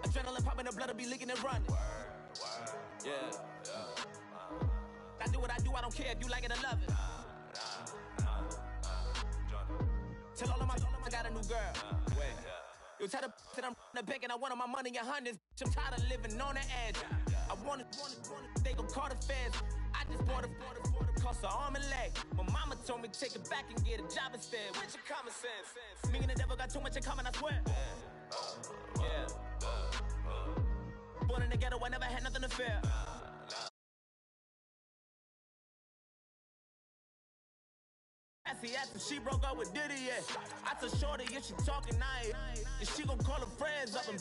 Adrenaline popping, the blood will be leaking and running. Yeah. I do what I do, I don't care if you like it or love it. Tell all of my I got a new girl. Wait. You tell the that I'm the bank and I want all my money in hundreds. I'm tired of living on the edge. I want it, they gon' call the feds. I just bought a cost an arm and leg. My mama told me take it back and get a job instead. Where's your common sense? Me and the devil got too much in common, I swear. Yeah. Born in the ghetto, I never had nothing to fear. After she broke up with Diddy, yeah. I told Shorty if she talking, and she gon' call her friends up and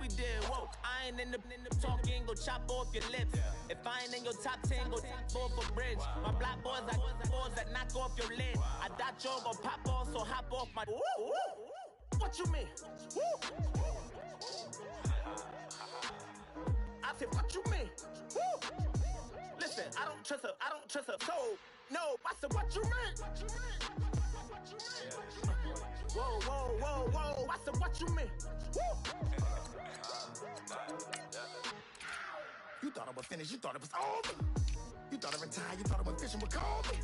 we did, whoa. I ain't in the talking, go chop off your lips. If I ain't in your top 10, go top off a bridge. My black boys like boys that knock off your lid. I thought y'all gon' pop off, so hop off my. What you mean? I said, what you mean? Listen, I don't trust her, so no, I said, what you mean? Whoa, I said, what you mean? You thought it was finished, you thought it was over. You thought it retired, you thought it was fishing with Kobe.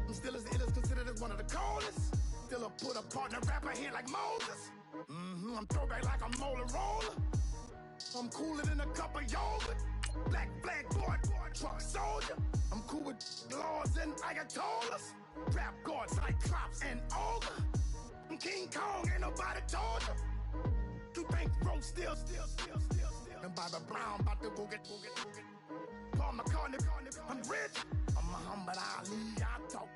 I'm still as ill as considered as one of the coldest. Still a put a partner rapper here like Moses. I'm throwback like I'm Mola Roller. I'm cooler than a cup of yogurt. Black flag boy, truck soldier. I'm cool with laws and Ayatollahs. Rap gods like Klops and Olga. I'm King Kong, ain't nobody told you. You think Rome still. And Bobby Brown about to go get. Paul McCartney, I'm rich. I'm Muhammad Ali, I talk.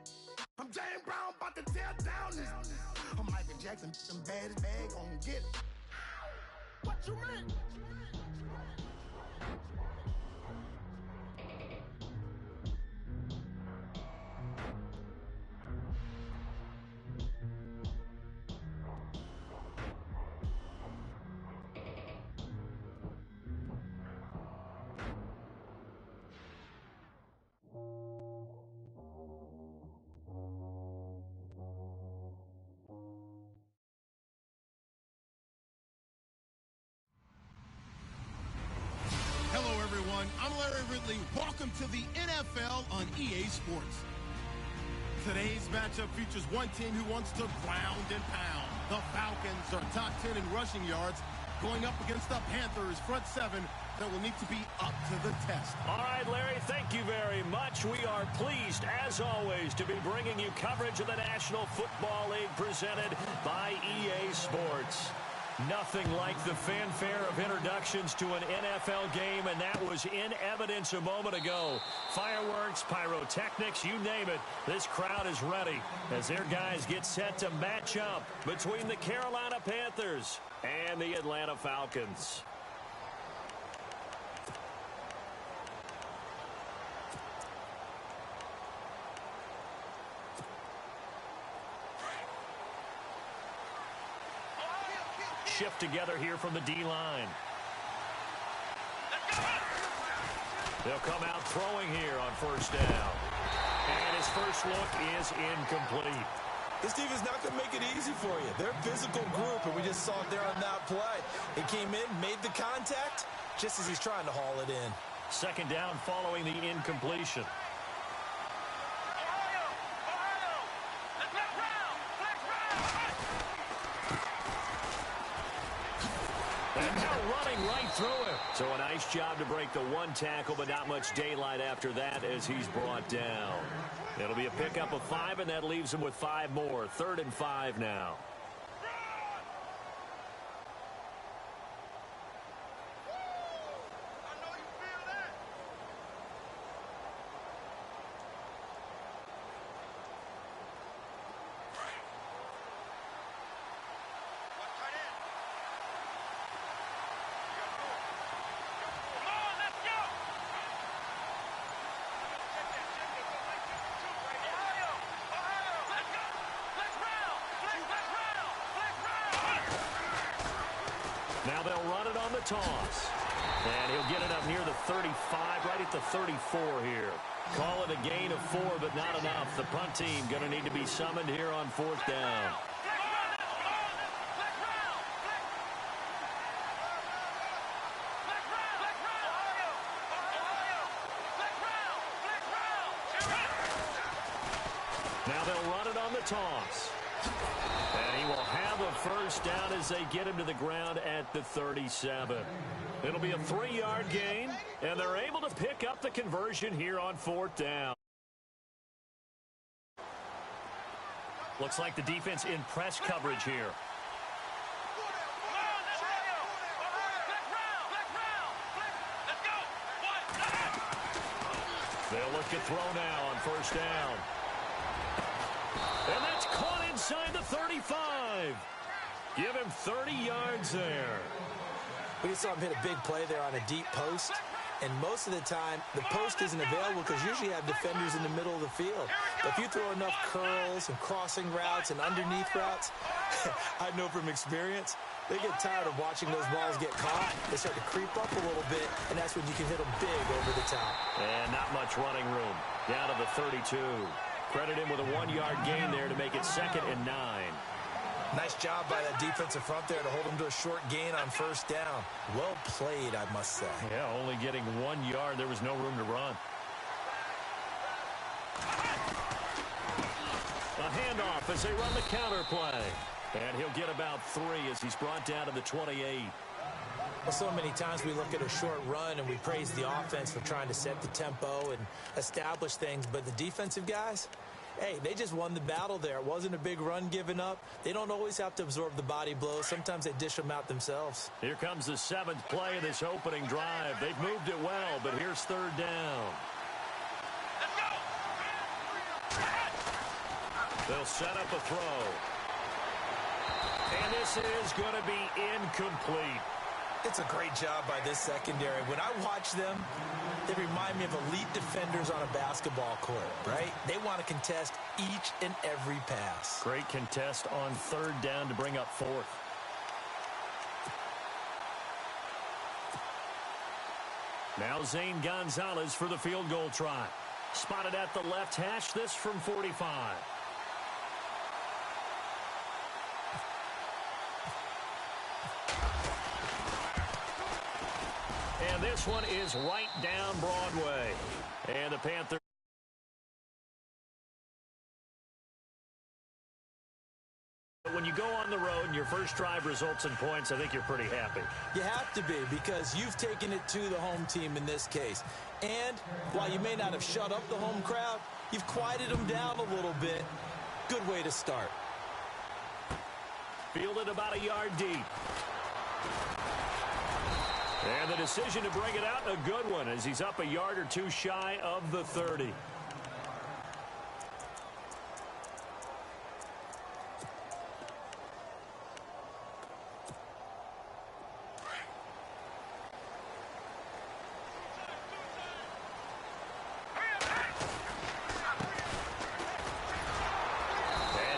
I'm James Brown, about to tear down this. I'm Michael Jackson, them baddest bag gon' get it. What you mean? Hello, everyone. I'm Larry Ridley. Welcome to the NFL on EA Sports. Today's matchup features one team who wants to ground and pound. The Falcons are top 10 in rushing yards, going up against the Panthers' front seven that will need to be up to the test. All right, Larry, thank you very much. We are pleased, as always, to be bringing you coverage of the National Football League presented by EA Sports. Nothing like the fanfare of introductions to an NFL game, and that was in evidence a moment ago. Fireworks, pyrotechnics, you name it. This crowd is ready as their guys get set to match up between the Carolina Panthers and the Atlanta Falcons. Shift together here from the D-line. They'll come out throwing here on first down. And his first look is incomplete. This defense is not going to make it easy for you. They're a physical group, and we just saw it there on that play. He came in, made the contact, just as he's trying to haul it in. Second down following the incompletion. And now running right through it. So a nice job to break the one tackle, but not much daylight after that as he's brought down. It'll be a pickup of 5, and that leaves him with 5 more. 3rd and 5 now. Now they'll run it on the toss. And he'll get it up near the 35, right at the 34 here. Call it a gain of 4, but not enough. The punt team going to need to be summoned here on 4th down. Now they'll run it on the toss. And he will have a first down as they get him to the ground at the 37. It'll be a 3-yard gain, and they're able to pick up the conversion here on 4th down. Looks like the defense in press coverage here. They'll look to throw now on 1st down. And that's caught inside the 35. Give him 30 yards there. We just saw him hit a big play there on a deep post. And most of the time, the post isn't available because usually you have defenders in the middle of the field. But if you throw enough curls and crossing routes and underneath routes, I know from experience, they get tired of watching those balls get caught. They start to creep up a little bit, and that's when you can hit them big over the top. And not much running room. Down to the 32. Credit him with a 1-yard gain there to make it 2nd and 9. Nice job by that defensive front there to hold him to a short gain on 1st down. Well played, I must say. Yeah, only getting 1 yard. There was no room to run. A handoff as they run the counter play. And he'll get about 3 as he's brought down to the 28. Well, so many times we look at a short run and we praise the offense for trying to set the tempo and establish things. But the defensive guys, hey, they just won the battle there. It wasn't a big run given up. They don't always have to absorb the body blows. Sometimes they dish them out themselves. Here comes the 7th play of this opening drive. They've moved it well, but here's 3rd down. They'll set up a throw. And this is going to be incomplete. It's a great job by this secondary. When I watch them, they remind me of elite defenders on a basketball court, right? They want to contest each and every pass. Great contest on 3rd down to bring up 4th. Now Zane Gonzalez for the field goal try. Spotted at the left hash, this from 45. And this one is right down Broadway. And the Panthers. When you go on the road and your first drive results in points, I think you're pretty happy. You have to be, because you've taken it to the home team in this case. And while you may not have shut up the home crowd, you've quieted them down a little bit. Good way to start. Fielded about a yard deep. And the decision to bring it out, a good one, as he's up a yard or 2 shy of the 30. And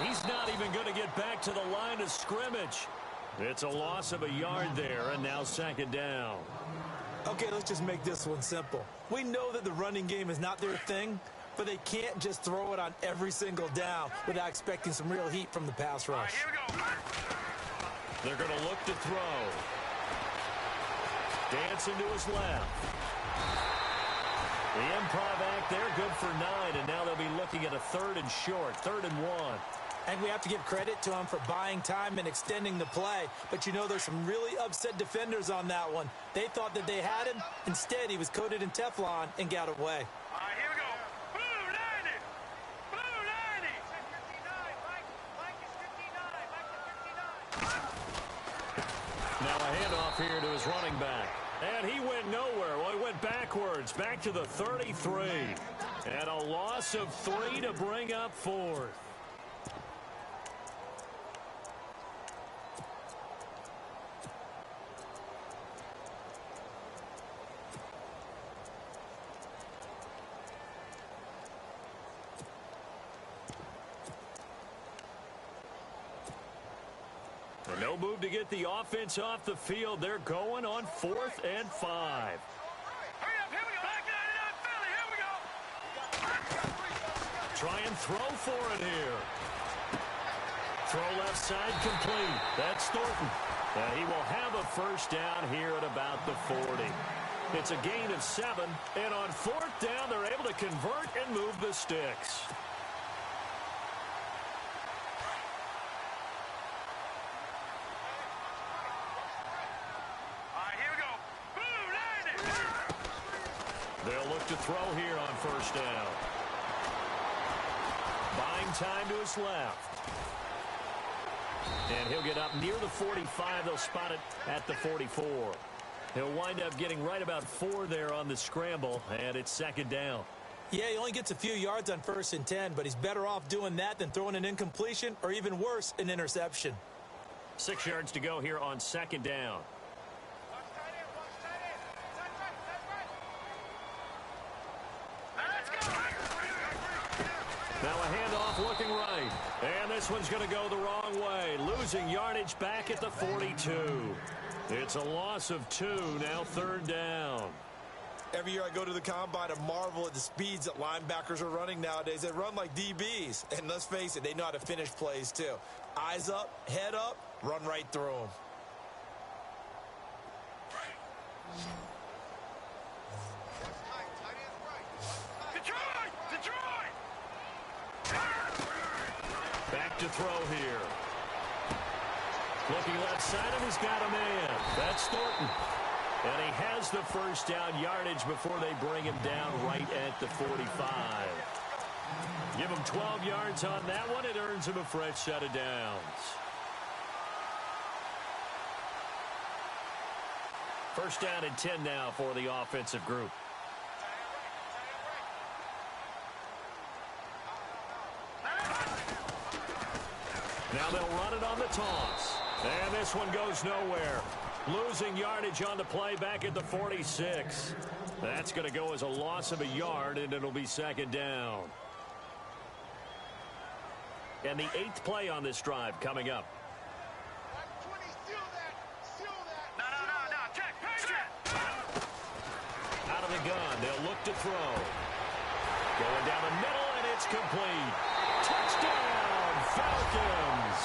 he's not even going to get back to the line of scrimmage. It's a loss of a yard there, and now 2nd down. Okay, let's just make this one simple. We know that the running game is not their thing, but they can't just throw it on every single down without expecting some real heat from the pass rush. Here we go. They're going to look to throw. Dancing to his left. The improv act there, good for 9, and now they'll be looking at a 3rd and short, 3rd and 1. And we have to give credit to him for buying time and extending the play. But you know, there's some really upset defenders on that one. They thought that they had him. Instead, he was coated in Teflon and got away. Here we go. Blue 90. Blue 90. Mike is 59. Now a handoff here to his running back. And he went nowhere. Well, he went backwards, back to the 33. And a loss of 3 to bring up 4th. No move to get the offense off the field. They're going on 4th and 5. Hurry up, here we go. Back 99 Philly, here we go. Try and throw for it here. Throw left side complete. That's Thornton. And he will have a first down here at about the 40. It's a gain of 7. And on 4th down, they're able to convert and move the sticks. They'll look to throw here on first down. Buying time to his left. And he'll get up near the 45. They'll spot it at the 44. He'll wind up getting right about 4 there on the scramble, and it's second down. Yeah, he only gets a few yards on 1st and 10, but he's better off doing that than throwing an incompletion or even worse, an interception. 6 yards to go here on second down. Now a handoff looking right. And this one's going to go the wrong way. Losing yardage back at the 42. It's a loss of 2, now third down. Every year I go to the combine and marvel at the speeds that linebackers are running nowadays. They run like DBs. And let's face it, they know how to finish plays too. Eyes up, head up, run right through them. Back to throw here. Looking left side of him, he's got a man. That's Thornton. And he has the first down yardage before they bring him down right at the 45. Give him 12 yards on that one. It earns him a fresh set of downs. First down and 10 now for the offensive group. Now they'll run it on the toss. And this one goes nowhere. Losing yardage on the play back at the 46. That's going to go as a loss of a yard, and it'll be second down. And the 8th play on this drive coming up. Out of the gun, they'll look to throw. Going down the middle, and it's complete. Touchdown, Falcons.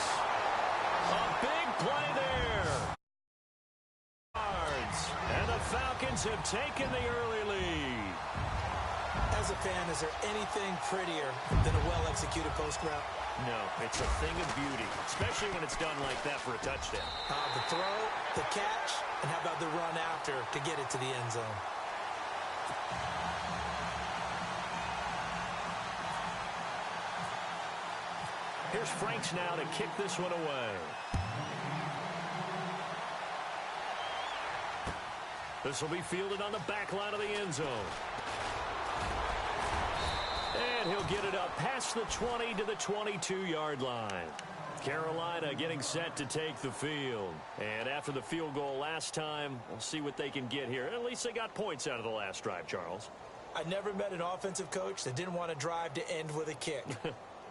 A big play there. And the Falcons have taken the early lead. As a fan, is there anything prettier than a well-executed post route? No, it's a thing of beauty, especially when it's done like that for a touchdown. The throw, the catch, and how about the run after to get it to the end zone? Here's Franks now to kick this one away. This will be fielded on the back line of the end zone. And he'll get it up past the 20 to the 22-yard line. Carolina getting set to take the field. And after the field goal last time, we'll see what they can get here. At least they got points out of the last drive, Charles. I never met an offensive coach that didn't want to drive to end with a kick.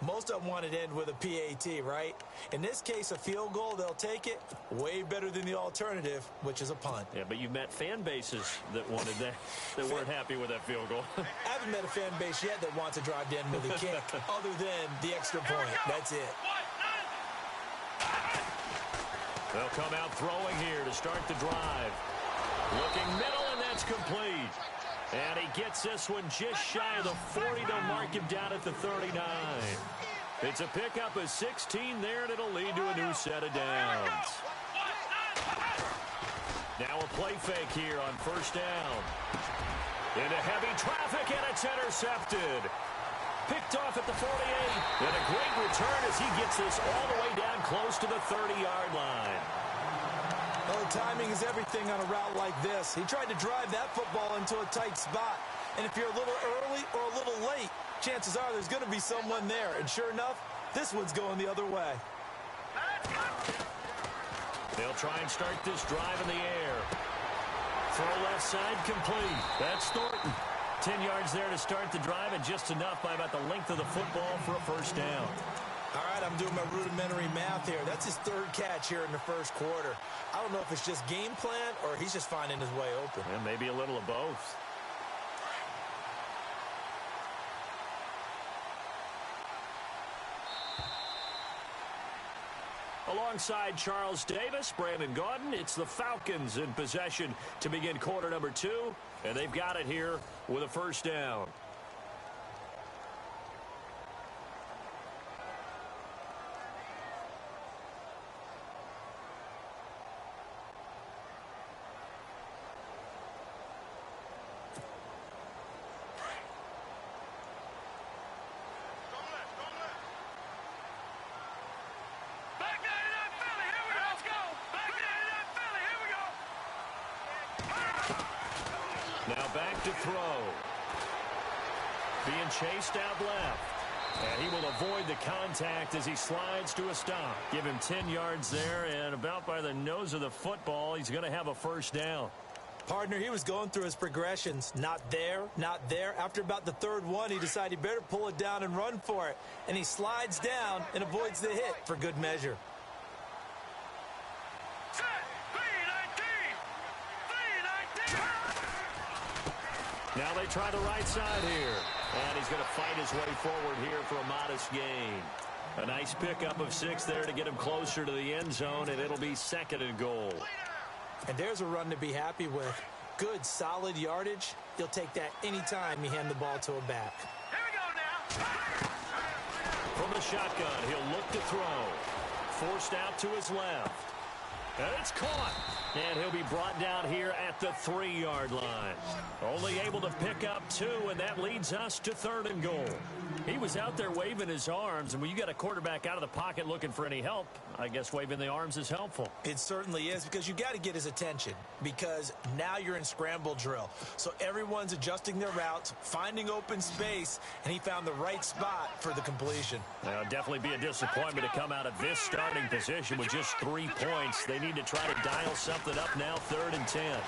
Most of them want it to end with a PAT, right? In this case, a field goal, they'll take it. Way better than the alternative, which is a punt. Yeah, but you've met fan bases that wanted that, that weren't happy with that field goal. I haven't met a fan base yet that wants to drive to end with a kick, other than the extra point. That's it. They'll come out throwing here to start the drive. Looking middle, and that's complete. And he gets this one just shy of the 40. They'll mark him down at the 39. It's a pickup of 16 there, and it'll lead to a new set of downs. Now a play fake here on first down. Into heavy traffic, and it's intercepted. Picked off at the 48. And a great return as he gets this all the way down close to the 30-yard line. Well, timing is everything on a route like this. He tried to drive that football into a tight spot. And if you're a little early or a little late, chances are there's going to be someone there. And sure enough, this one's going the other way. They'll try and start this drive in the air. Throw left side complete. That's Thornton. 10 yards there to start the drive, and just enough by about the length of the football for a first down. All right, I'm doing my rudimentary math here. That's his 3rd catch here in the first quarter. I don't know if it's just game plan or he's just finding his way open. And maybe a little of both. Alongside Charles Davis, Brandon Gaudin, it's the Falcons in possession to begin quarter number 2, and they've got it here with a first down. Now back to throw. Being chased out left. And he will avoid the contact as he slides to a stop. Give him 10 yards there, and about by the nose of the football, he's going to have a first down. Partner, he was going through his progressions. Not there, not there. After about the third one, he decided he better pull it down and run for it. And he slides down and avoids the hit for good measure. Now they try the right side here. And he's going to fight his way forward here for a modest gain. A nice pickup of 6 there to get him closer to the end zone, and it'll be 2nd and goal. And there's a run to be happy with. Good, solid yardage. He'll take that anytime you hand the ball to him back. Here we go now. From the shotgun, he'll look to throw. Forced out to his left. And it's caught. And he'll be brought down here at the 3-yard line. Only able to pick up 2, and that leads us to 3rd and goal. He was out there waving his arms, and when you got a quarterback out of the pocket looking for any help, I guess waving the arms is helpful. It certainly is, because you got to get his attention, because now you're in scramble drill. So everyone's adjusting their routes, finding open space, and he found the right spot for the completion. It'll definitely be a disappointment to come out of this starting position with just 3 points. They need to try to dial something up now, 3rd and 10.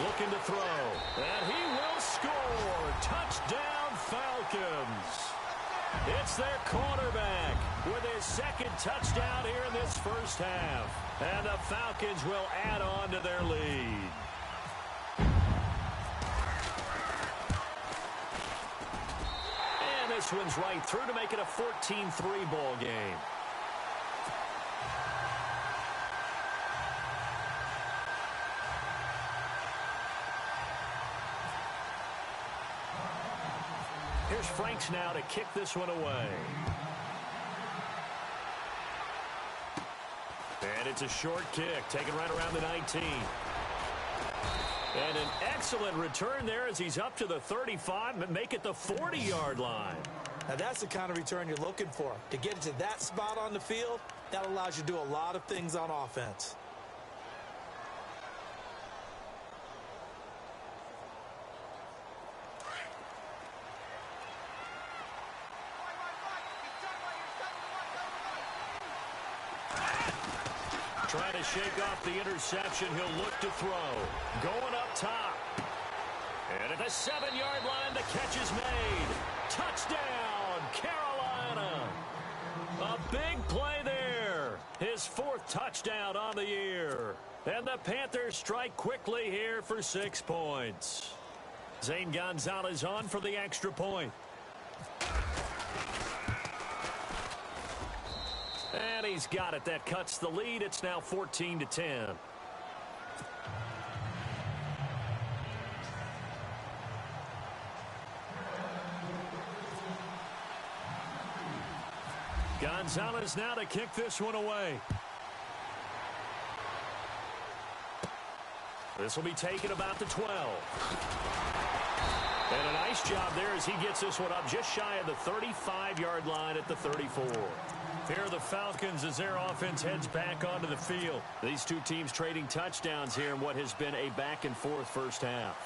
Looking to throw, and he will score. Touchdown, Falcons. It's their quarterback with his 2nd touchdown here in this first half. And the Falcons will add on to their lead. And this one's right through to make it a 14-3 ball game. Here's Franks now to kick this one away. And it's a short kick, taken right around the 19. And an excellent return there as he's up to the 35 and make it the 40-yard line. Now that's the kind of return you're looking for. To get to that spot on the field, that allows you to do a lot of things on offense. Trying to shake off the interception. He'll look to throw. Going up top. And at the 7-yard line, the catch is made. Touchdown, Carolina. A big play there. His 4th touchdown on the year. And the Panthers strike quickly here for 6 points. Zane Gonzalez on for the extra point. And he's got it. That cuts the lead. It's now 14-10. Gonzalez now to kick this one away. This will be taken about the 12. And a nice job there as he gets this one up just shy of the 35-yard line at the 34. Here are the Falcons as their offense heads back onto the field. These two teams trading touchdowns here in what has been a back-and-forth first half.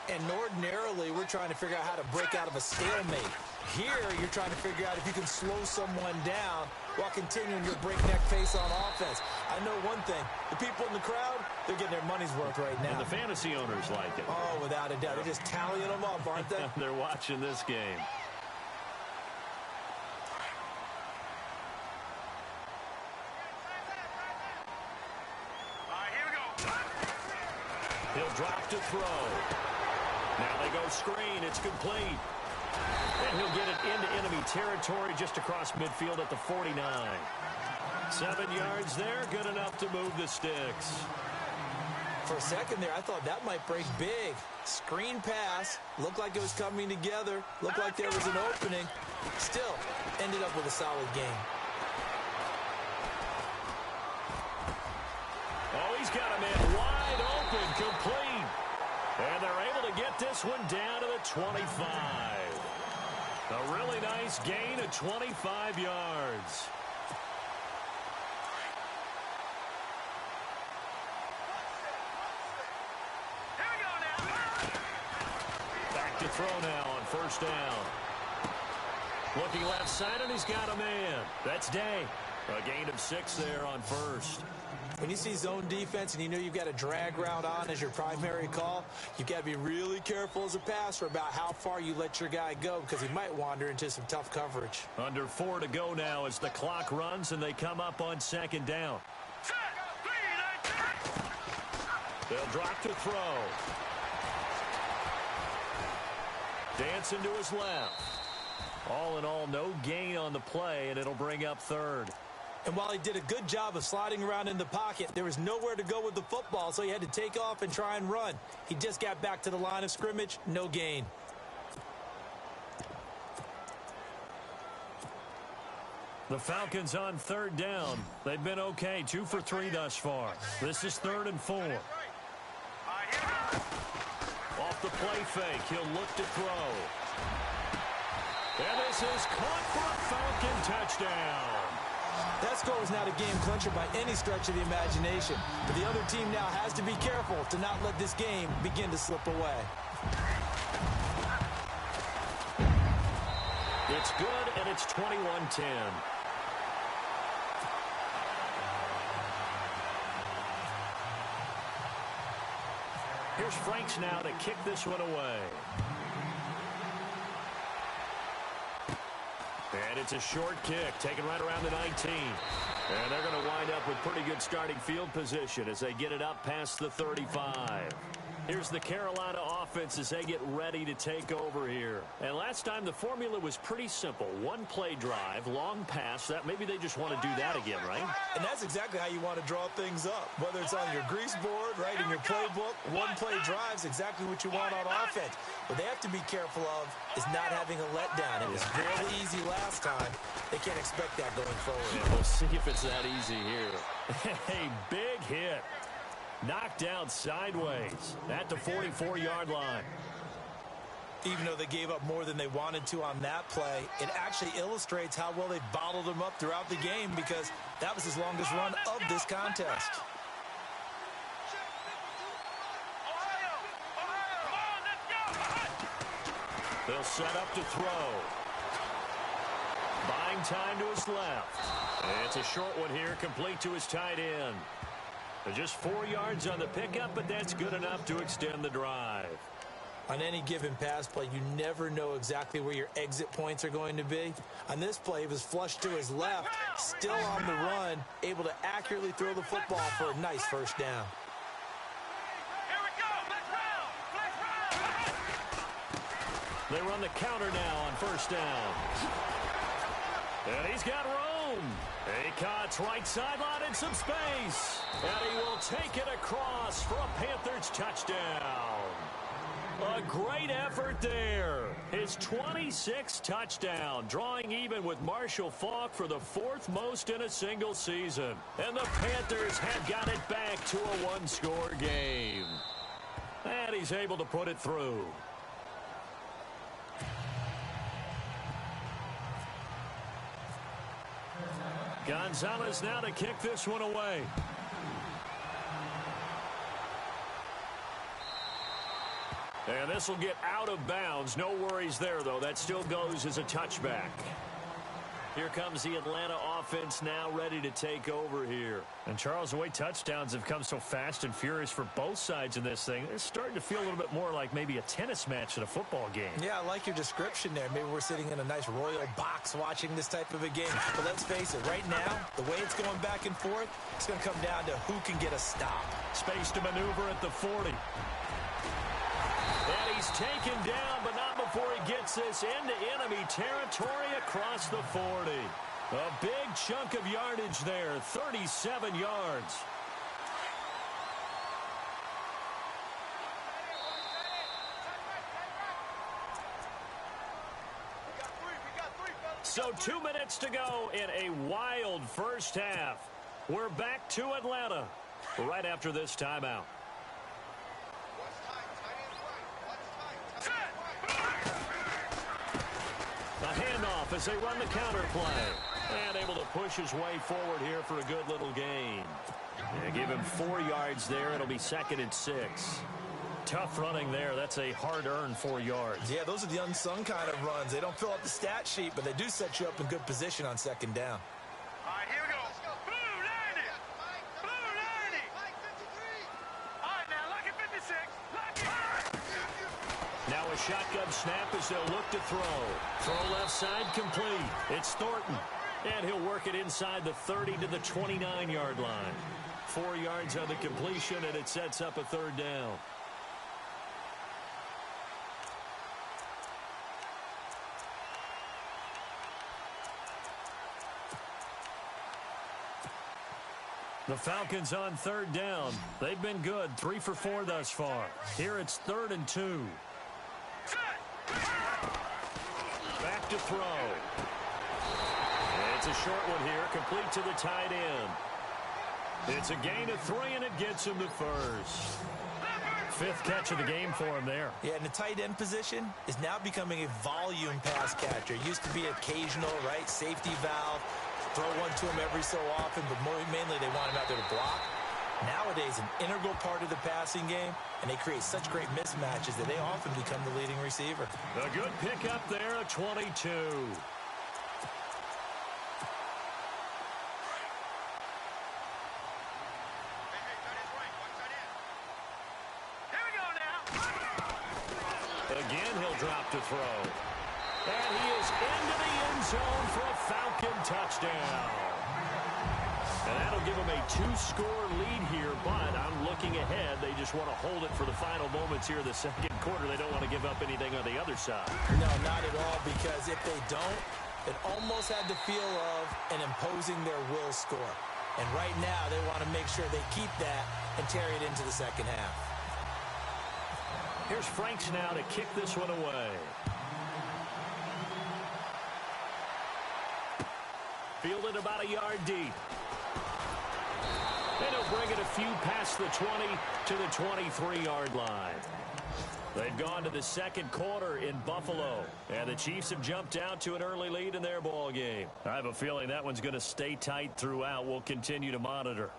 And ordinarily, we're trying to figure out how to break out of a stalemate. Here, you're trying to figure out if you can slow someone down while continuing your breakneck pace on offense. I know one thing. The people in the crowd, they're getting their money's worth right now. And the fantasy owners like it. Oh, without a doubt. They're just tallying them up, aren't they? They're watching this game. He'll drop to throw. Now they go screen. It's complete. And he'll get it into enemy territory just across midfield at the 49. 7 yards there. Good enough to move the sticks. For a second there, I thought that might break big. Screen pass. Looked like it was coming together. Looked like there was an opening. Still, ended up with a solid game. Oh, he's got a man wide open, complete. And they're able to get this one down to the 25. A really nice gain of 25 yards. throw now on first down. Looking left side, and he's got a man. That's Day. A gain of 6 there on first. When you see zone defense and you know you've got a drag route on as your primary call, you've got to be really careful as a passer about how far you let your guy go because he might wander into some tough coverage. Under 4 to go now as the clock runs and they come up on second down. They'll drop to throw. Dancing to his left. All in all, no gain on the play, and it'll bring up third. And while he did a good job of sliding around in the pocket, there was nowhere to go with the football, so he had to take off and try and run. He just got back to the line of scrimmage, no gain. The Falcons on third down. They've been okay, 2 for 3 thus far. This is 3rd and 4. Off the play fake, he'll look to throw. And this is caught for a Falcon touchdown. That score was not a game clincher by any stretch of the imagination. But the other team now has to be careful to not let this game begin to slip away. It's good, and it's 21-10. Here's Franks now to kick this one away. And it's a short kick, taken right around the 19. And they're going to wind up with pretty good starting field position as they get it up past the 35. Here's the Carolina offense as they get ready to take over here. And last time the formula was pretty simple. One play drive, long pass. That maybe they just want to do that again, right? And that's exactly how you want to draw things up. Whether it's on your grease board, right, in your playbook, one play drive is exactly what you want on offense. What they have to be careful of is not having a letdown. It was really easy last time. They can't expect that going forward. Yeah, we'll see if it's that easy here. Hey, big hit. Knocked down sideways at the 44-yard line. Even though they gave up more than they wanted to on that play, it actually illustrates how well they bottled them up throughout the game because that was his longest run of this contest. They'll set up to throw. Buying time to his left. It's a short one here, complete to his tight end. Just 4 yards on the pickup, but that's good enough to extend the drive. On any given pass play, you never know exactly where your exit points are going to be. On this play, he was flushed to his left, still on the run, able to accurately throw the football for a nice first down. Here we go. Let's round. They run the counter now on first down. And he's got room. He cuts right sideline in some space. And he will take it across for a Panthers touchdown. A great effort there. His 26th touchdown, drawing even with Marshall Faulk for the 4th most in a single season. And the Panthers have got it back to a one-score game. And he's able to put it through. Gonzalez now to kick this one away. And this will get out of bounds. No worries there, though. That still goes as a touchback. Here comes the Atlanta offense now ready to take over here. And, Charles, the way touchdowns have come so fast and furious for both sides in this thing, it's starting to feel a little bit more like maybe a tennis match at a football game. Yeah, I like your description there. Maybe we're sitting in a nice royal box watching this type of a game. But let's face it, right now, the way it's going back and forth, it's going to come down to who can get a stop. Space to maneuver at the 40. And he's taken down, but not before he gets this into enemy territory across the 40. A big chunk of yardage there, 37 yards. So 2 minutes to go in a wild first half. We're back to Atlanta right after this timeout. A handoff as they run the counter play. And able to push his way forward here for a good little gain. And give him 4 yards there. It'll be 2nd and 6. Tough running there. That's a hard-earned 4 yards. Yeah, those are the unsung kind of runs. They don't fill up the stat sheet, but they do set you up in good position on second down. All right, here we go. Blue 90. Blue 90. All right, now, lucky 56. Lucky. Now a shotgun snap as they'll look to throw. Throw left side complete. It's Thornton. And he'll work it inside the 30 to the 29-yard line. 4 yards on the completion, and it sets up a third down. The Falcons on third down. They've been good, 3 for 4 thus far. Here it's 3rd and 2. Back to throw. It's a short one here, complete to the tight end. It's a gain of 3, and it gets him to first. 5th catch of the game for him there. Yeah, and the tight end position is now becoming a volume pass catcher. It used to be occasional, right, safety valve. Throw one to him every so often, but mainly they want him out there to block. Nowadays, an integral part of the passing game, and they create such great mismatches that they often become the leading receiver. A good pickup there, a 22. Again, he'll drop to throw. And he is into the end zone for a Falcon touchdown. And that'll give them a 2-score lead here, but I'm looking ahead. They just want to hold it for the final moments here in the second quarter. They don't want to give up anything on the other side. No, not at all, because if they don't, it almost had the feel of an imposing their will score. And right now, they want to make sure they keep that and carry it into the second half. Here's Franks now to kick this one away. Fielded about a yard deep. And he'll bring it a few past the 20 to the 23-yard line. They've gone to the second quarter in Buffalo, and the Chiefs have jumped out to an early lead in their ball game. I have a feeling that one's going to stay tight throughout. We'll continue to monitor.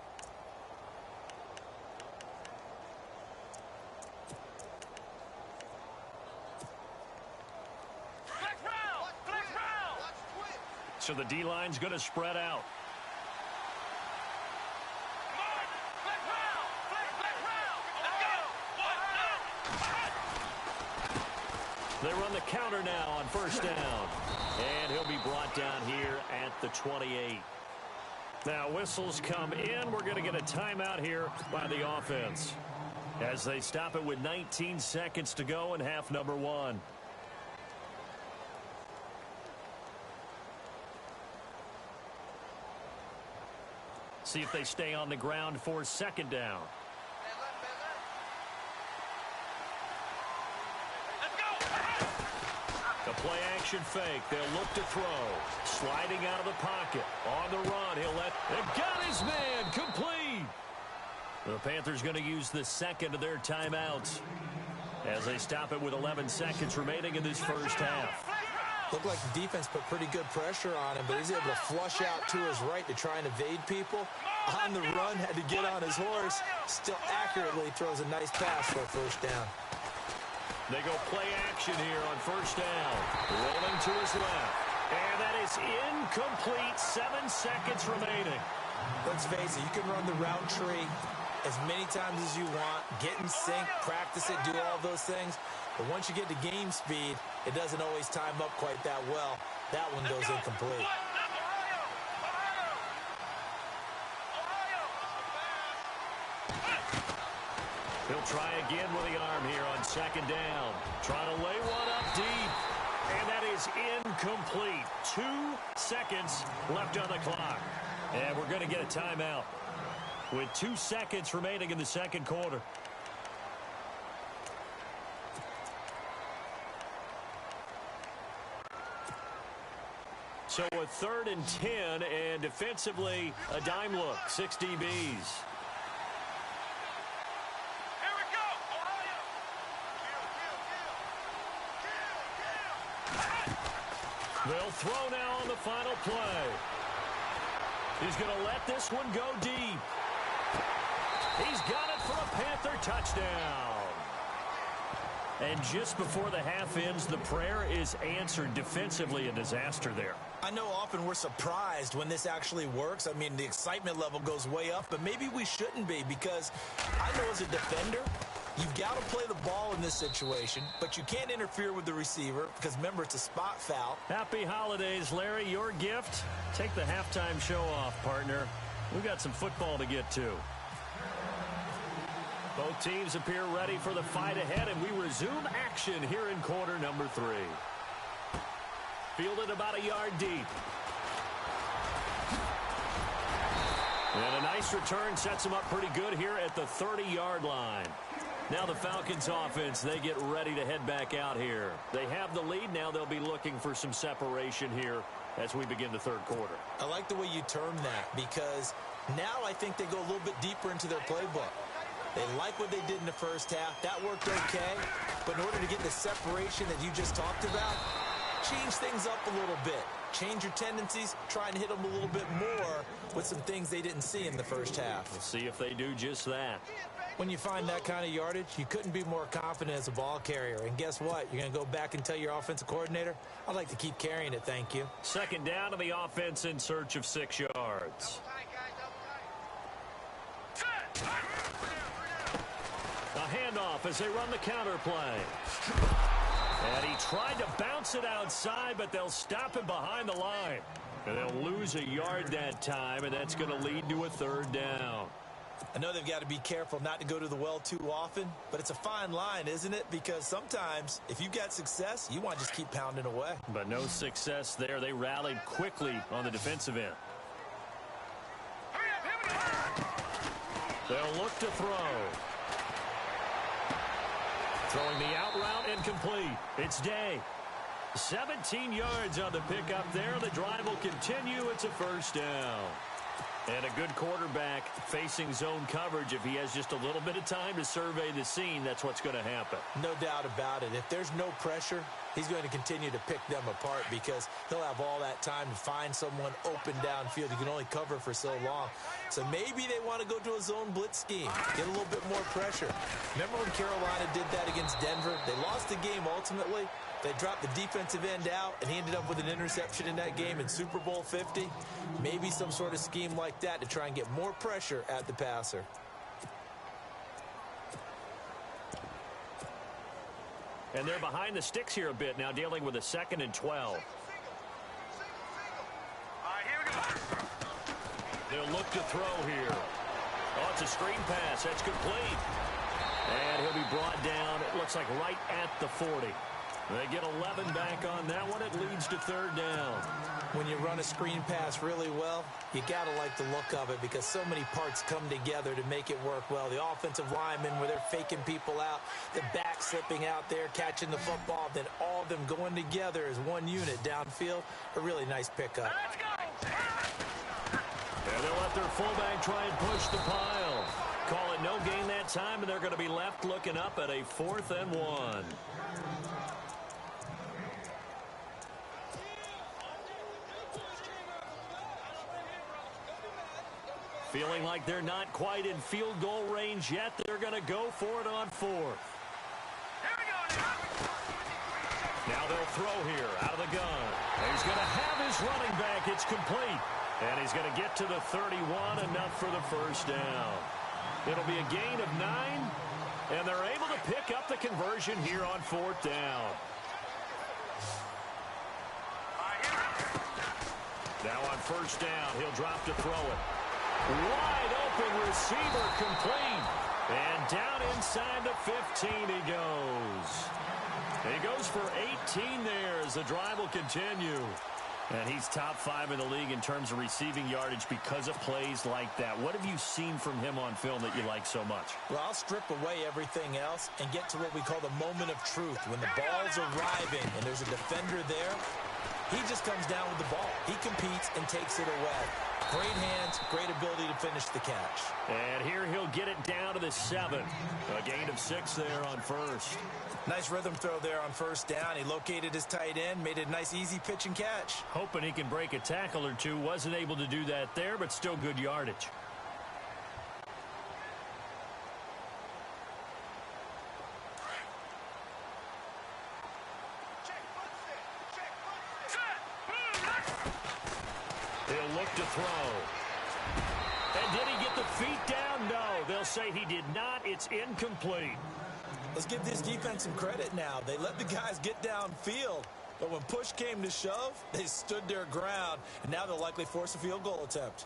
So the D-line's going to spread out. They run the counter now on first down. And he'll be brought down here at the 28. Now whistles come in. We're going to get a timeout here by the offense as they stop it with 19 seconds to go in half number 1. See if they stay on the ground for second down. The play action fake. They'll look to throw. Sliding out of the pocket. On the run. He'll let. And got his man. Complete. The Panthers going to use the second of their timeouts as they stop it with 11 seconds remaining in this first half. Looked like the defense put pretty good pressure on him, but he's able to flush out to his right to try and evade people. On the run, had to get on his horse. Still accurately throws a nice pass for a first down. They go play action here on first down. Rolling to his left. And that is incomplete. 7 seconds remaining. Let's face it, you can run the route tree as many times as you want. Get in sync, practice it, do all those things. But once you get to game speed, it doesn't always time up quite that well. That one goes incomplete. He'll try again with the arm here on second down. Trying to lay one up deep. And that is incomplete. 2 seconds left on the clock. And we're going to get a timeout with 2 seconds remaining in the second quarter. So a 3rd and 10, and defensively, a dime look, 6 DBs. They'll throw now on the final play. He's going to let this one go deep. He's got it for a Panther touchdown. And just before the half ends, the prayer is answered. Defensively, a disaster there. I know often we're surprised when this actually works. I mean, the excitement level goes way up, but maybe we shouldn't be, because I know as a defender, you've got to play the ball in this situation, but you can't interfere with the receiver because, remember, it's a spot foul. Happy holidays, Larry. Your gift? Take the halftime show off, partner. We've got some football to get to. Both teams appear ready for the fight ahead, and we resume action here in quarter number 3. Fielded about a yard deep. And a nice return sets them up pretty good here at the 30-yard line. Now the Falcons offense, they get ready to head back out here. They have the lead. Now they'll be looking for some separation here as we begin the third quarter. I like the way you term that, because now I think they go a little bit deeper into their playbook. They like what they did in the first half. That worked okay. But in order to get the separation that you just talked about, change things up a little bit. Change your tendencies. Try and hit them a little bit more with some things they didn't see in the first half. We'll see if they do just that. When you find that kind of yardage, you couldn't be more confident as a ball carrier. And guess what? You're going to go back and tell your offensive coordinator, I'd like to keep carrying it, thank you. Second down to the offense in search of 6 yards. A handoff as they run the counter play. And he tried to bounce it outside, but they'll stop him behind the line. And they'll lose a yard that time, and that's going to lead to a third down. I know they've got to be careful not to go to the well too often, but it's a fine line, isn't it? Because sometimes, if you've got success, you want to just keep pounding away. But no success there. They rallied quickly on the defensive end. They'll look to throw. Throwing the out route incomplete. It's Day. 17 yards on the pickup there. The drive will continue. It's a first down. And a good quarterback facing zone coverage. If he has just a little bit of time to survey the scene, that's what's going to happen. No doubt about it. If there's no pressure, he's going to continue to pick them apart because he'll have all that time to find someone open downfield. He can only cover for so long. So maybe they want to go to a zone blitz scheme, get a little bit more pressure. Remember when Carolina did that against Denver? They lost the game ultimately. They dropped the defensive end out, and he ended up with an interception in that game in Super Bowl 50. Maybe some sort of scheme like that to try and get more pressure at the passer. And they're behind the sticks here a bit now, dealing with a 2nd and 12. They'll look to throw here. Oh, it's a screen pass. That's complete. And he'll be brought down, it looks like right at the 40. They get 11 back on that one. It leads to third down. When you run a screen pass really well, you got to like the look of it because so many parts come together to make it work well. The offensive linemen where they're faking people out, the back slipping out there, catching the football, then all of them going together as one unit downfield. A really nice pickup. Let's go! And they'll let their fullback try and push the pile. Call it no gain that time, and they're going to be left looking up at a 4th and 1. Feeling like they're not quite in field goal range yet. They're going to go for it on 4th. Now they'll throw here out of the gun. And he's going to have his running back. It's complete. And he's going to get to the 31, enough for the first down. It'll be a gain of 9. And they're able to pick up the conversion here on 4th down. Now on first down, he'll drop to throw it. Wide open receiver complete. And down inside the 15 he goes. He goes for 18 there as the drive will continue. And he's top 5 in the league in terms of receiving yardage because of plays like that. What have you seen from him on film that you like so much? Well, I'll strip away everything else and get to what we call the moment of truth. When the ball's arriving and there's a defender there, he just comes down with the ball. He competes and takes it away. Great hands, great ability to finish the catch. And here he'll get it down to the 7. A gain of 6 there on first. Nice rhythm throw there on first down. He located his tight end, made it a nice easy pitch and catch. Hoping he can break a tackle or two. Wasn't able to do that there, but still good yardage. He'll look to throw. And did he get the feet down? No. They'll say he did not. It's incomplete. Let's give this defense some credit now. They let the guys get downfield. But when push came to shove, they stood their ground. And now they'll likely force a field goal attempt.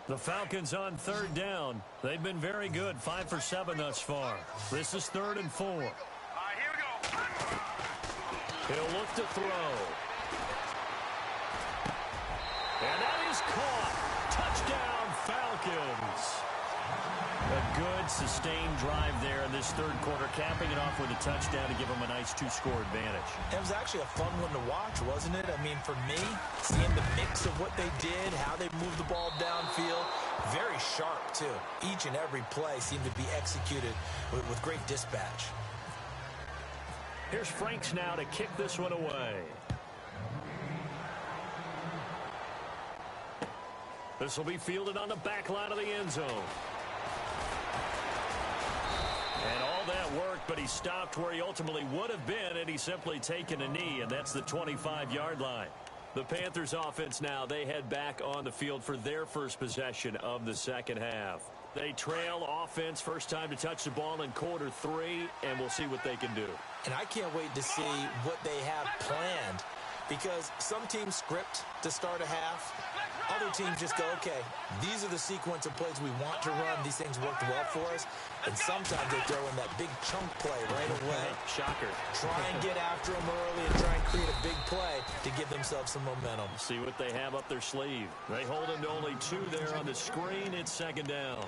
The Falcons on third down. They've been very good, 5 for 7 thus far. This is 3rd and 4. All right, here we go. He'll look to throw. And that is caught. Touchdown, Falcons. A good, sustained drive there in this third quarter, capping it off with a touchdown to give them a nice 2-score advantage. It was actually a fun one to watch, wasn't it? I mean, for me, seeing the mix of what they did, how they moved the ball downfield, very sharp, too. Each and every play seemed to be executed with great dispatch. Here's Franks now to kick this one away. This will be fielded on the back line of the end zone. And all that worked, but he stopped where he ultimately would have been, and he's simply taken a knee, and that's the 25-yard line. The Panthers offense now, they head back on the field for their first possession of the second half. They trail offense, first time to touch the ball in quarter 3, and we'll see what they can do. And I can't wait to see what they have planned, because some teams script to start a half. Other teams just go, okay, these are the sequence of plays we want to run. These things worked well for us. And sometimes they throw in that big chunk play right away. Shocker. Try and get after them early and try and create a big play to give themselves some momentum. See what they have up their sleeve. They hold him to only 2 there on the screen. It's second down.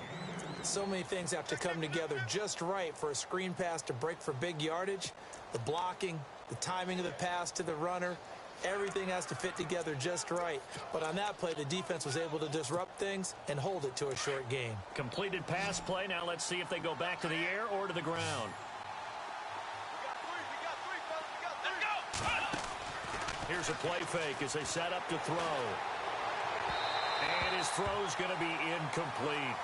So many things have to come together just right for a screen pass to break for big yardage. The blocking, the timing of the pass to the runner, everything has to fit together just right. But on that play, the defense was able to disrupt things and hold it to a short gain. Completed pass play. Now let's see if they go back to the air or to the ground. Here's a play fake as they set up to throw. And his throw's going to be incomplete.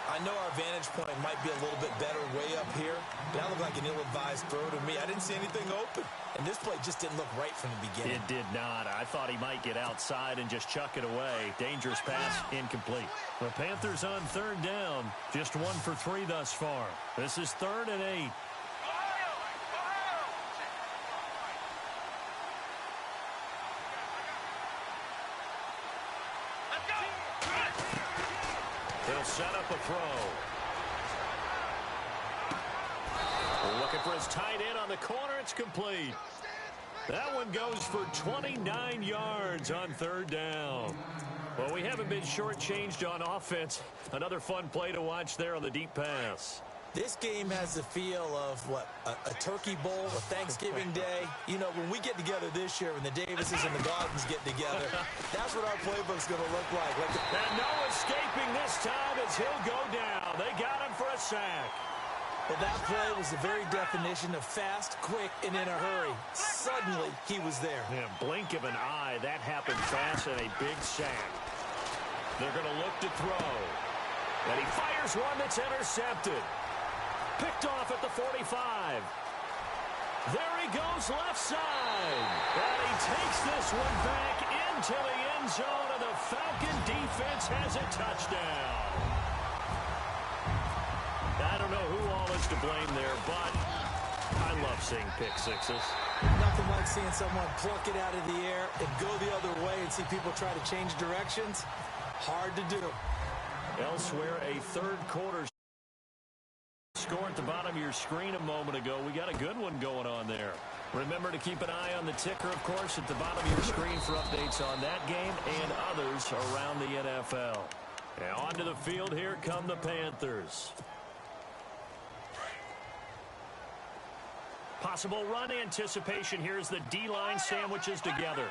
I know our vantage point might be a little bit better way up here, but that looked like an ill-advised throw to me. I didn't see anything open, and this play just didn't look right from the beginning. It did not. I thought he might get outside and just chuck it away. Dangerous pass, incomplete. The Panthers on third down, just 1 for 3 thus far. This is 3rd and 8. He'll set up a throw. We're looking for his tight end on the corner. It's complete. That one goes for 29 yards on third down. Well, we haven't been shortchanged on offense. Another fun play to watch there on the deep pass. This game has the feel of, what, a turkey bowl, a Thanksgiving day. You know, when we get together this year, when the Davises and the Gaudens get together, that's what our playbook's going to look like. And no escaping this time as he'll go down. They got him for a sack. Well, that play was the very definition of fast, quick, and in a hurry. Suddenly, he was there. Yeah, blink of an eye. That happened fast and a big sack. They're going to look to throw. And he fires one that's intercepted. Picked off at the 45. There he goes left side. And he takes this one back into the end zone, and the Falcon defense has a touchdown. I don't know who all is to blame there, but I love seeing pick sixes. Nothing like seeing someone pluck it out of the air and go the other way and see people try to change directions. Hard to do. Elsewhere, a third quarter score at the bottom of your screen a moment ago. We got a good one going on there. Remember to keep an eye on the ticker, of course, at the bottom of your screen for updates on that game and others around the NFL. Now onto the field, here come the Panthers. Possible run anticipation here as the D-line sandwiches together.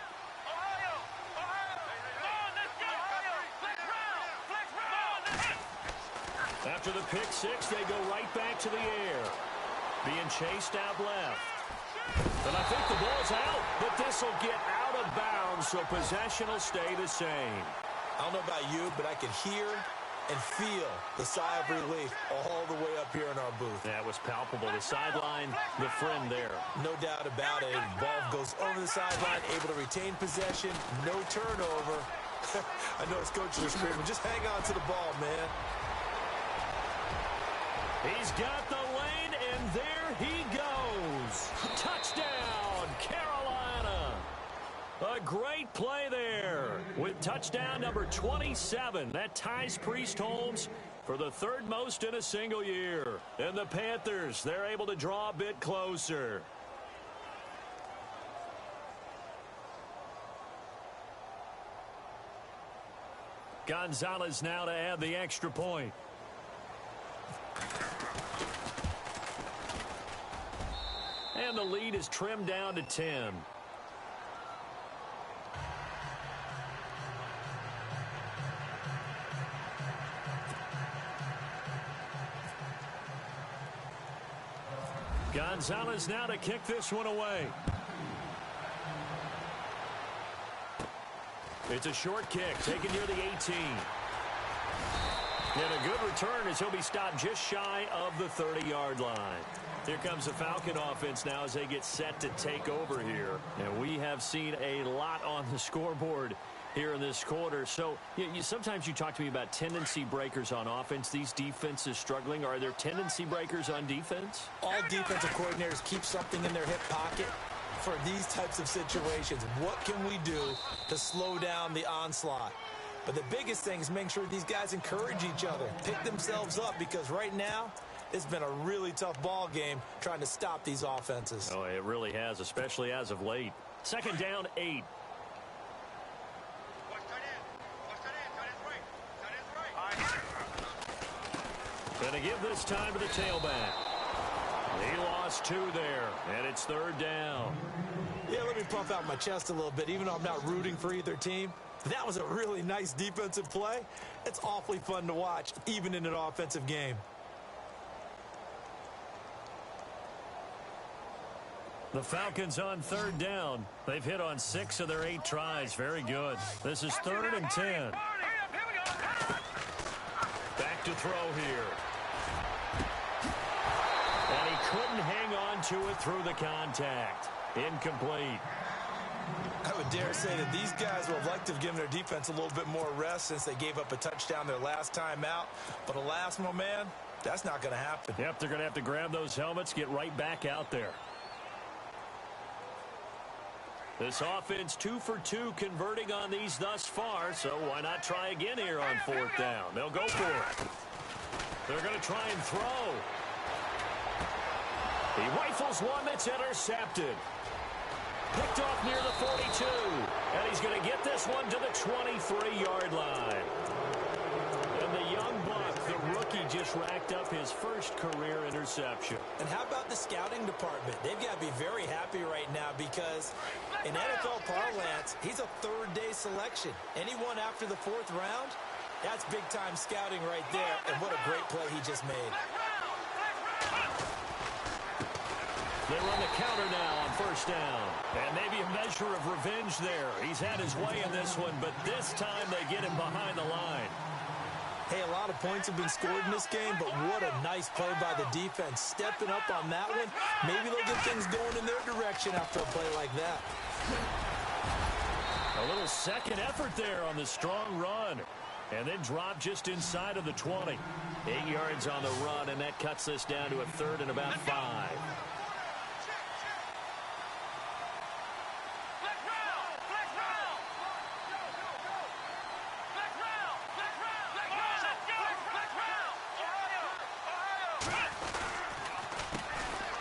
After the pick six, they go right back to the air. Being chased out left. And I think the ball's out, but this will get out of bounds, so possession will stay the same. I don't know about you, but I could hear and feel the sigh of relief all the way up here in our booth. That was palpable. The sideline, the friend there. No doubt about it. The ball goes over the sideline, able to retain possession, no turnover. I know his coaches are screaming, just hang on to the ball, man. He's got the lane, and there he goes. Touchdown, Carolina. A great play there with touchdown number 27. That ties Priest Holmes for the third most in a single year. And the Panthers, they're able to draw a bit closer. Gonzalez now to add the extra point. And the lead is trimmed down to 10. Gonzalez now to kick this one away. It's a short kick taken near the 18. And a good return as he'll be stopped just shy of the 30-yard line. Here comes the Falcon offense now as they get set to take over here. And we have seen a lot on the scoreboard here in this quarter. So sometimes you talk to me about tendency breakers on offense. These defenses struggling. Are there tendency breakers on defense? All defensive coordinators keep something in their hip pocket for these types of situations. What can we do to slow down the onslaught? But the biggest thing is making sure these guys encourage each other, pick themselves up, because right now it's been a really tough ball game trying to stop these offenses. Oh, it really has, especially as of late. Second down, 8. Gonna give this time to the tailback. He lost 2 there, and it's third down. Yeah, let me puff out my chest a little bit, even though I'm not rooting for either team. That was a really nice defensive play. It's awfully fun to watch, even in an offensive game. The Falcons on third down. They've hit on 6 of their 8 tries. Very good. This is 3rd and 10. Back to throw here. And he couldn't hang on to it through the contact. Incomplete. I would dare say that these guys would have liked to have given their defense a little bit more rest since they gave up a touchdown their last time out. But alas, my man, that's not going to happen. Yep, they're going to have to grab those helmets, get right back out there. This offense 2 for 2 converting on these thus far, so why not try again here on 4th down? They'll go for it. They're going to try and throw. He rifles one that's intercepted. Picked off near the 42. And he's going to get this one to the 23-yard line. And the young buck, the rookie, just racked up his first career interception. And how about the scouting department? They've got to be very happy right now because in NFL parlance, he's a third-day selection. Anyone after the 4th round, that's big-time scouting right there. And what a great play he just made. They run the counter now on 1st down. And maybe a measure of revenge there. He's had his way in this one, but this time they get him behind the line. Hey, a lot of points have been scored in this game, but what a nice play by the defense. Stepping up on that one, maybe they'll get things going in their direction after a play like that. A little second effort there on the strong run. And then drop just inside of the 20. 8 yards on the run, and that cuts this down to a 3rd and about 5.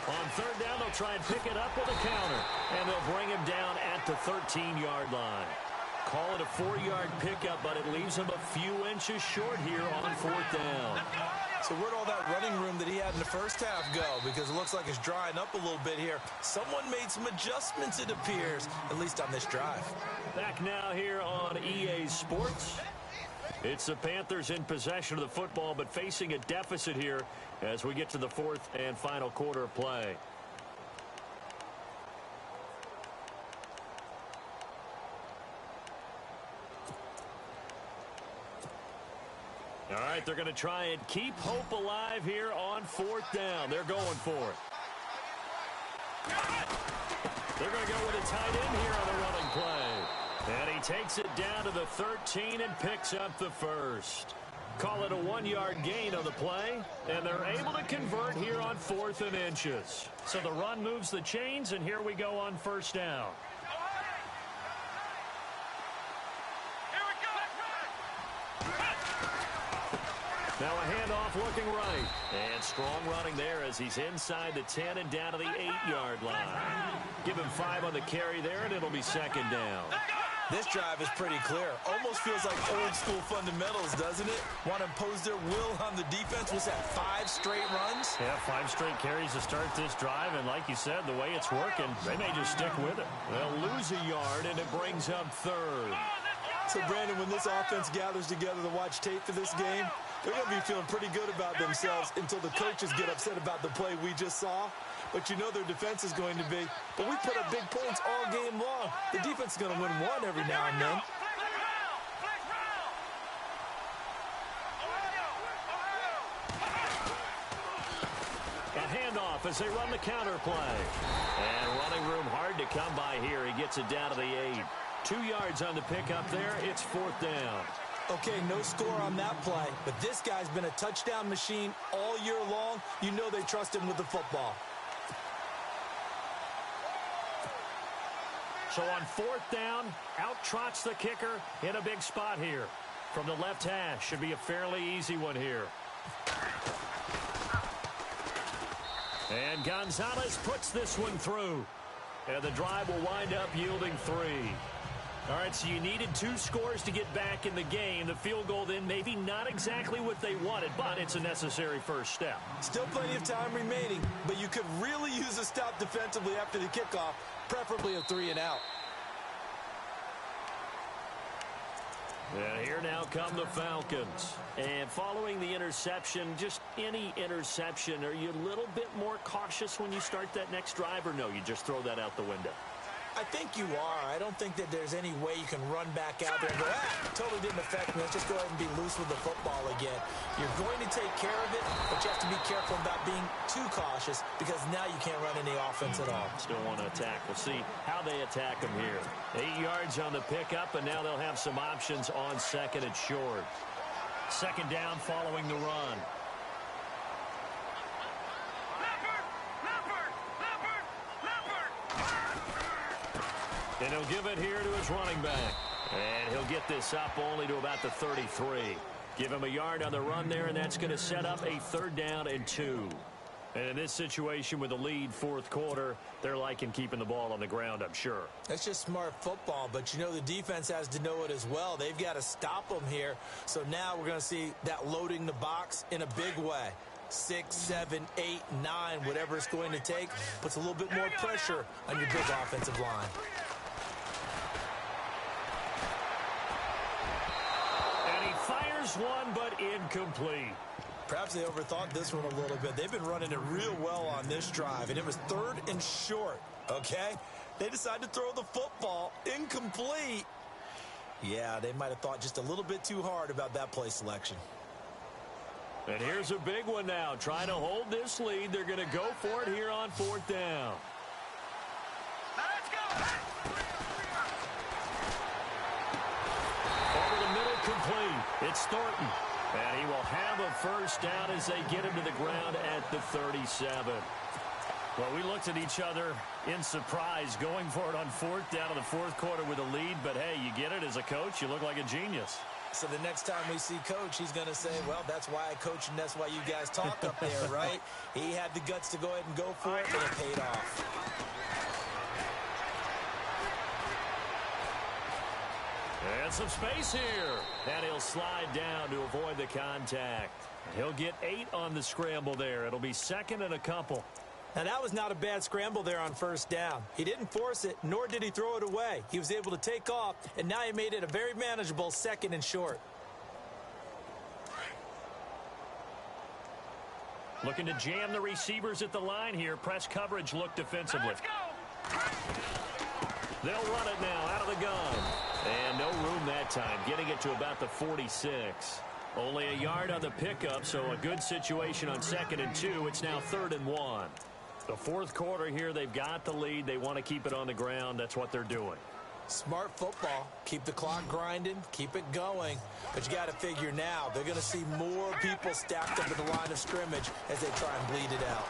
On 3rd down, they'll try and pick it up with a counter. And they'll bring him down at the 13-yard line. Call it a 4-yard pickup, but it leaves him a few inches short here on 4th down. So where'd all that running room that he had in the first half go? Because it looks like it's drying up a little bit here. Someone made some adjustments, it appears, at least on this drive. Back now here on EA Sports. It's the Panthers in possession of the football, but facing a deficit here as we get to the 4th and final quarter of play. All right, they're going to try and keep hope alive here on 4th down. They're going for it. They're going to go with a tight end here on the running play. And he takes it down to the 13 and picks up the first. Call it a 1-yard gain on the play, and they're able to convert here on 4th and inches. So the run moves the chains, and here we go on 1st down. Now a handoff looking right. And strong running there as he's inside the 10 and down to the 8-yard line. Give him 5 on the carry there, and it'll be 2nd down. This drive is pretty clear. Almost feels like old-school fundamentals, doesn't it? Want to impose their will on the defense. Was that 5 straight runs? Yeah, 5 straight carries to start this drive, and like you said, the way it's working, they may just stick with it. They'll lose a yard, and it brings up 3rd. So, Brandon, when this offense gathers together to watch tape for this game, they're going to be feeling pretty good about themselves until the coaches get upset about the play we just saw. But you know their defense is going to be. But we put up big points all game long. The defense is going to win one every now and then. A handoff as they run the counter play. And running room hard to come by here. He gets it down to the 8. 2 yards on the pickup there. It's 4th down. Okay, no score on that play, but this guy's been a touchdown machine all year long. You know they trust him with the football. So on 4th down, out trots the kicker in a big spot here. From the left hash, should be a fairly easy one here. And Gonzalez puts this one through. And the drive will wind up yielding 3. All right, so you needed 2 scores to get back in the game. The field goal then maybe not exactly what they wanted, but it's a necessary first step. Still plenty of time remaining, but you could really use a stop defensively after the kickoff, preferably a 3-and-out. And here now come the Falcons. And following the interception, just any interception, are you a little bit more cautious when you start that next drive, or no, you just throw that out the window? I think you are. I don't think that there's any way you can run back out there and go, totally didn't affect me. Let's just go ahead and be loose with the football again. You're going to take care of it, but you have to be careful about being too cautious because now you can't run any offense at all. Still want to attack. We'll see how they attack them here. 8 yards on the pickup, and now they'll have some options on 2nd and short. 2nd down following the run. And he'll give it here to his running back. And he'll get this up only to about the 33. Give him a yard on the run there, and that's going to set up a 3rd down and 2. And in this situation with the lead 4th quarter, they're liking keeping the ball on the ground, I'm sure. That's just smart football, but you know the defense has to know it as well. They've got to stop them here. So now we're going to see that loading the box in a big way. 6, 7, 8, 9, whatever it's going to take, puts a little bit more pressure on your big offensive line. One, but incomplete. Perhaps they overthought this one a little bit. They've been running it real well on this drive, and it was 3rd and short, okay? They decided to throw the football incomplete. Yeah, they might have thought just a little bit too hard about that play selection. And here's a big one now. Trying to hold this lead. They're going to go for it here on 4th down. Let's go! Complete. It's Thornton. And he will have a first down as they get him to the ground at the 37. Well, we looked at each other in surprise going for it on 4th down in the 4th quarter with a lead. But, hey, you get it as a coach. You look like a genius. So the next time we see Coach, he's going to say, well, that's why I coach and that's why you guys talk up there, right? He had the guts to go ahead and go for it, and it paid off. And some space here. And he'll slide down to avoid the contact. He'll get 8 on the scramble there. It'll be 2nd and a couple. Now, that was not a bad scramble there on 1st down. He didn't force it, nor did he throw it away. He was able to take off, and now he made it a very manageable 2nd and short. Looking to jam the receivers at the line here. Press coverage look defensively. They'll run it now out of the gun. And no room that time, getting it to about the 46. Only a yard on the pickup, so a good situation on 2nd and 2. It's now 3rd and 1. The fourth quarter here, they've got the lead. They want to keep it on the ground. That's what they're doing. Smart football. Keep the clock grinding. Keep it going. But you got to figure now, they're going to see more people stacked up at the line of scrimmage as they try and bleed it out.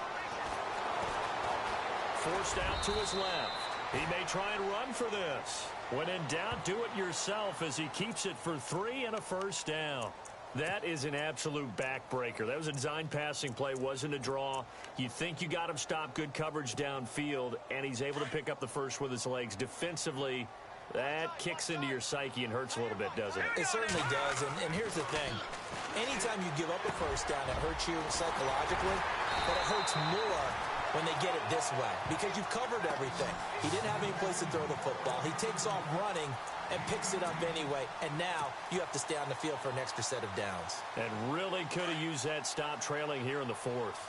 Forced out to his left. He may try and run for this. When in doubt, do it yourself as he keeps it for 3 and a first down. That is an absolute backbreaker. That was a design passing play, wasn't a draw. You think you got him stopped, good coverage downfield, and he's able to pick up the first with his legs. Defensively, that kicks into your psyche and hurts a little bit, doesn't it? It certainly does, and here's the thing. Anytime you give up a first down, it hurts you psychologically, but it hurts more when they get it this way because you've covered everything. He didn't have any place to throw the football. He takes off running and picks it up anyway, and now you have to stay on the field for an extra set of downs. And really could have used that stop trailing here in the fourth.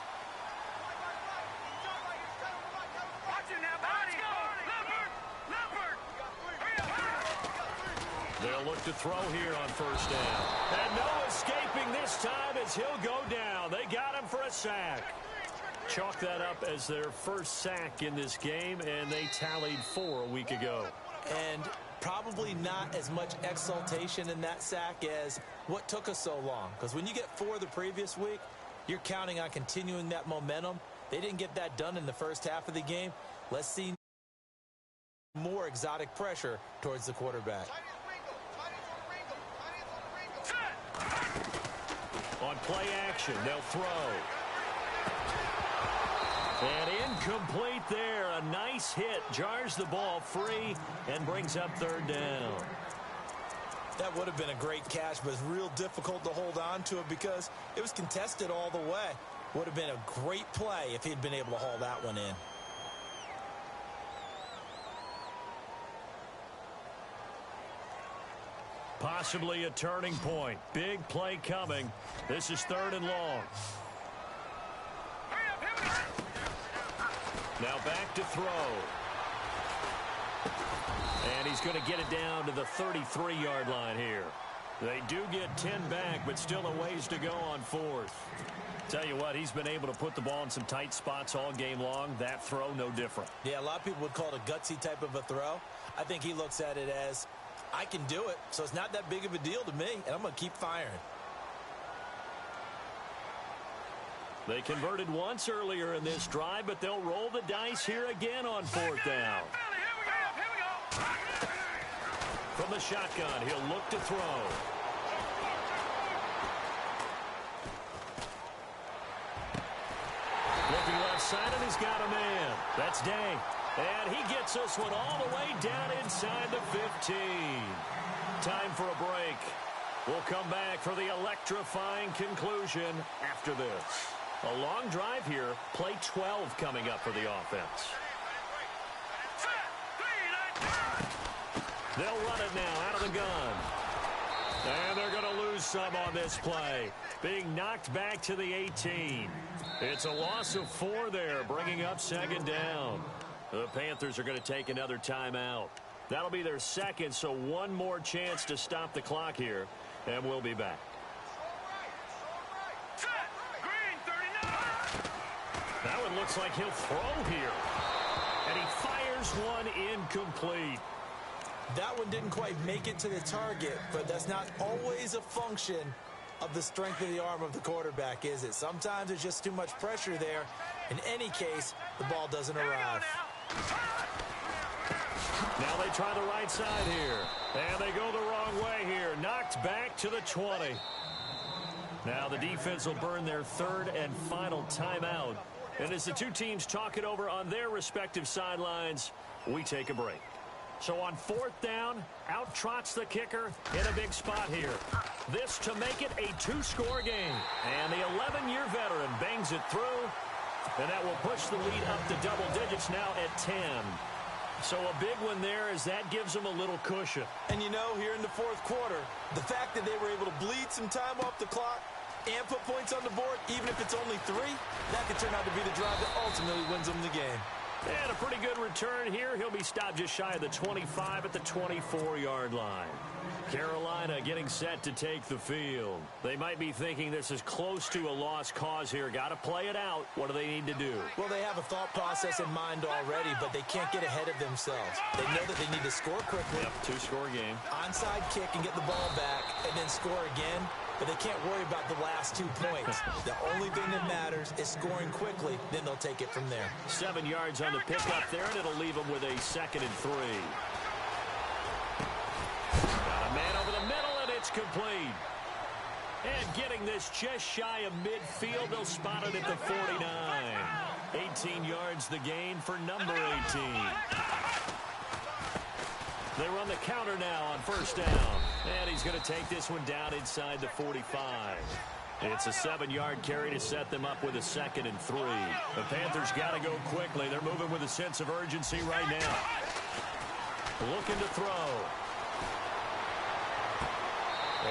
They'll look to throw here on first down. And no escaping this time as he'll go down. They got him for a sack. Chalk that up as their first sack in this game, and they tallied 4 a week ago. And probably not as much exultation in that sack as what took us so long. Because when you get 4 the previous week, you're counting on continuing that momentum. They didn't get that done in the first half of the game. Let's see more exotic pressure towards the quarterback. On play action, they'll throw. And incomplete there. A nice hit. Jars the ball free and brings up 3rd down. That would have been a great catch, but it's real difficult to hold on to it because it was contested all the way. Would have been a great play if he'd been able to haul that one in. Possibly a turning point. Big play coming. This is 3rd and long. Now back to throw. And he's going to get it down to the 33-yard line here. They do get 10 back, but still a ways to go on 4th. Tell you what, he's been able to put the ball in some tight spots all game long. That throw, no different. Yeah, a lot of people would call it a gutsy type of a throw. I think he looks at it as, I can do it, so it's not that big of a deal to me, and I'm going to keep firing. They converted once earlier in this drive, but they'll roll the dice here again on 4th down. From the shotgun, he'll look to throw. Looking left side, and he's got a man. That's Day. And he gets this one all the way down inside the 15. Time for a break. We'll come back for the electrifying conclusion after this. A long drive here. Play 12 coming up for the offense. They'll run it now out of the gun. And they're going to lose some on this play. Being knocked back to the 18. It's a loss of 4 there, bringing up 2nd down. The Panthers are going to take another timeout. That'll be their 2nd, so one more chance to stop the clock here. And we'll be back. That one looks like he'll throw here. And he fires one incomplete. That one didn't quite make it to the target, but that's not always a function of the strength of the arm of the quarterback, is it? Sometimes there's just too much pressure there. In any case, the ball doesn't arrive. Now they try the right side here. And they go the wrong way here. Knocked back to the 20. Now the defense will burn their 3rd and final timeout. And as the two teams talk it over on their respective sidelines, we take a break. So on 4th down, out trots the kicker in a big spot here. This to make it a 2-score game. And the 11-year veteran bangs it through. And that will push the lead up to double digits now at 10. So a big one there as that gives them a little cushion. And you know, here in the 4th quarter, the fact that they were able to bleed some time off the clock and put points on the board, even if it's only 3, that could turn out to be the drive that ultimately wins them the game. And a pretty good return here. He'll be stopped just shy of the 25 at the 24-yard line. Carolina getting set to take the field. They might be thinking this is close to a lost cause here. Got to play it out. What do they need to do? Well, they have a thought process in mind already, but they can't get ahead of themselves. They know that they need to score quickly. Yep, two-score game. Onside kick and get the ball back, and then score again. But they can't worry about the last 2 points. The only thing that matters is scoring quickly. Then they'll take it from there. 7 yards on the pickup there, and it'll leave them with a 2nd and 3. Got a man over the middle, and it's complete. And getting this just shy of midfield, they'll spot it at the 49. 18 yards the gain for number 18. They run the counter now on first down. And he's going to take this one down inside the 45. It's a 7-yard carry to set them up with a 2nd and 3. The Panthers got to go quickly. They're moving with a sense of urgency right now. Looking to throw.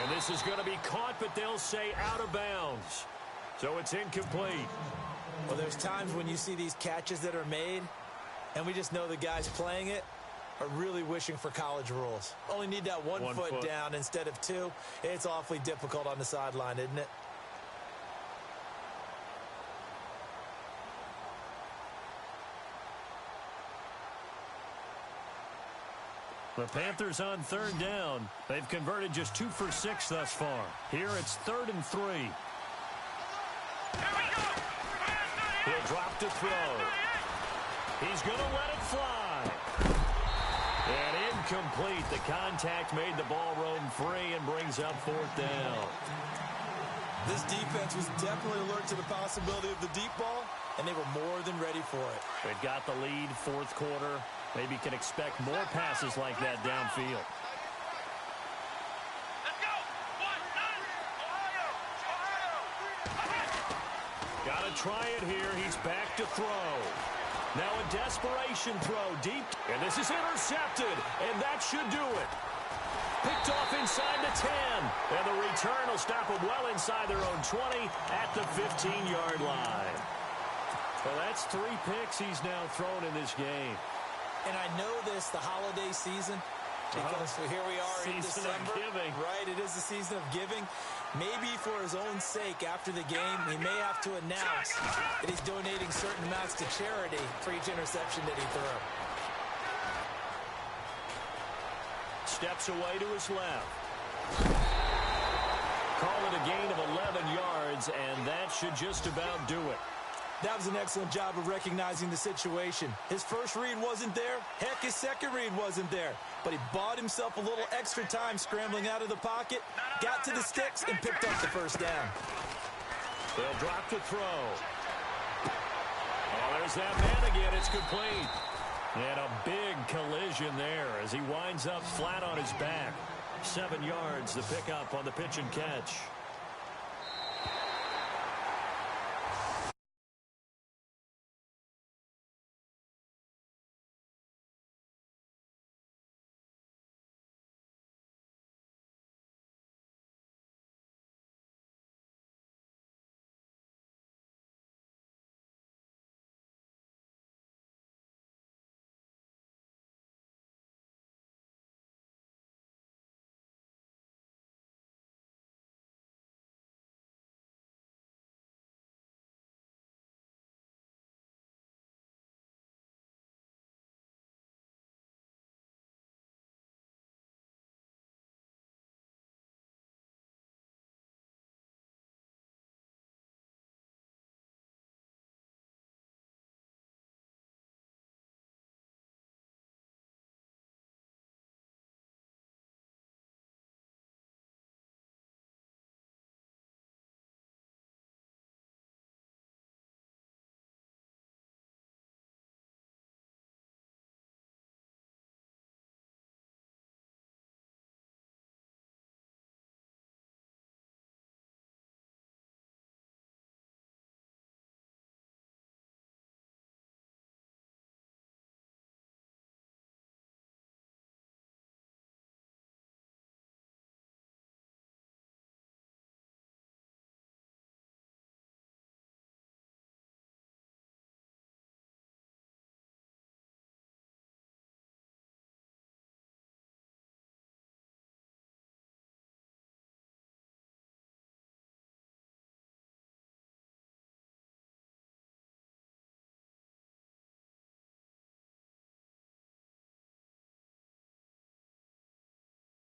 And this is going to be caught, but they'll say out of bounds. So it's incomplete. Well, there's times when you see these catches that are made, and we just know the guys playing it are really wishing for college rules. Only need that one foot down instead of 2. It's awfully difficult on the sideline, isn't it? The Panthers on 3rd down. They've converted just 2 for 6 thus far. Here it's 3rd and 3. He'll drop to throw. He's going to let it fly. And incomplete. The contact made the ball roam free and brings up 4th down. This defense was definitely alert to the possibility of the deep ball, and they were more than ready for it. They've got the lead, 4th quarter. Maybe can expect more passes like that downfield. Let's go! Ohio! Got to try it here. He's back to throw. Now a desperation throw deep. And this is intercepted. And that should do it. Picked off inside the 10. And the return will stop them well inside their own 20 at the 15-yard line. Well, that's 3 picks he's now thrown in this game. And I know this, the holiday season, because here we are in December. Right, it is the season of giving. Maybe for his own sake, after the game, he may have to announce that he's donating certain amounts to charity for each interception that he threw. Steps away to his left. Call it a gain of 11 yards, and that should just about do it. That was an excellent job of recognizing the situation. His first read wasn't there. Heck, his second read wasn't there. But he bought himself a little extra time scrambling out of the pocket, got to the sticks, and picked up the first down. They'll drop to throw. Oh, there's that man again. It's complete. And a big collision there as he winds up flat on his back. 7 yards, the pickup on the pitch and catch.